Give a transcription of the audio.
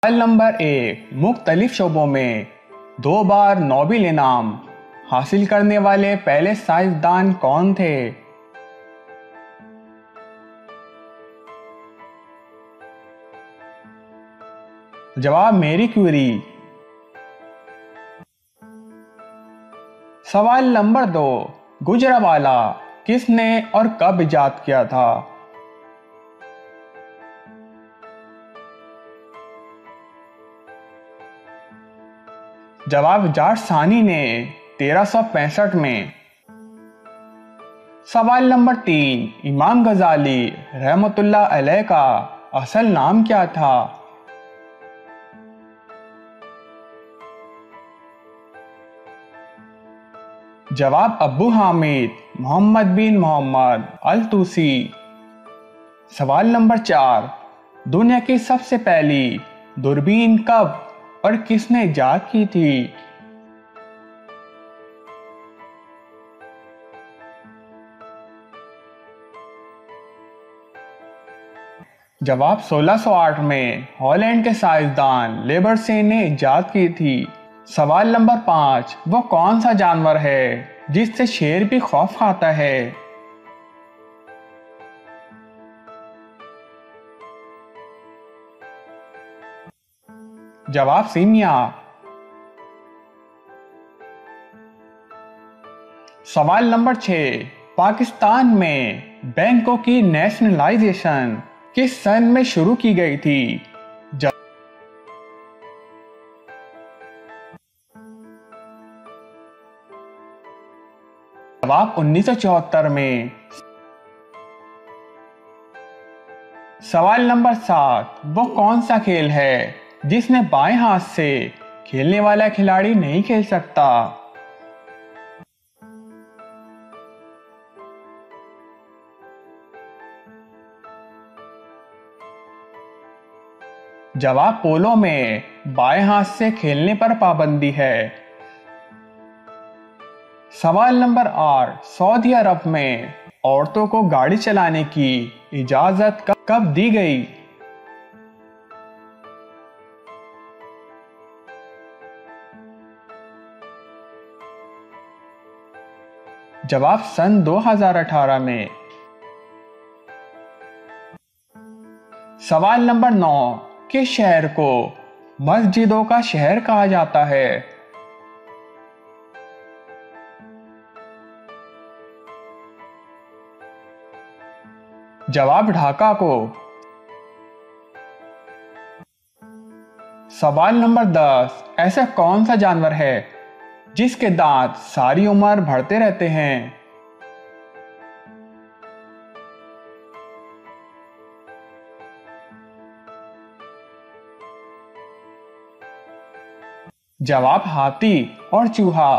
सवाल नंबर 1, मुख्तलिफ शोबों में 2 बार नोबेल इनाम हासिल करने वाले पहले साइंसदान कौन थे? जवाब मैरी क्यूरी। सवाल नंबर 2, गुजरावाला किसने और कब इजाद किया था? जवाब जाट सानी ने 1365 में। सवाल नंबर 3, इमाम गजाली रहमतुल्लाह अलैह का असल नाम क्या था? जवाब अब्बू हामिद मोहम्मद बिन मोहम्मद अल तूसी। सवाल नंबर 4, दुनिया की सबसे पहली दूरबीन कब और किसने इजाद की थी? जवाब 1608 में हॉलैंड के साइंसदान लेबरसे ने इजाद की थी। सवाल नंबर 5, वो कौन सा जानवर है जिससे शेर भी खौफ खाता है? जवाब सीमिया। सवाल नंबर 6, पाकिस्तान में बैंकों की नेशनलाइजेशन किस सन में शुरू की गई थी? जवाब 1974 में। सवाल नंबर 7, वो कौन सा खेल है जिसमें बाएं हाथ से खेलने वाला खिलाड़ी नहीं खेल सकता? जवाब पोलो में बाएं हाथ से खेलने पर पाबंदी है। सवाल नंबर 8, सऊदी अरब में औरतों को गाड़ी चलाने की इजाजत कब दी गई? जवाब सन 2018 में। सवाल नंबर 9, किस शहर को मस्जिदों का शहर कहा जाता है? जवाब ढाका को। सवाल नंबर 10, ऐसा कौन सा जानवर है जिसके दांत सारी उम्र बढ़ते रहते हैं? जवाब हाथी और चूहा।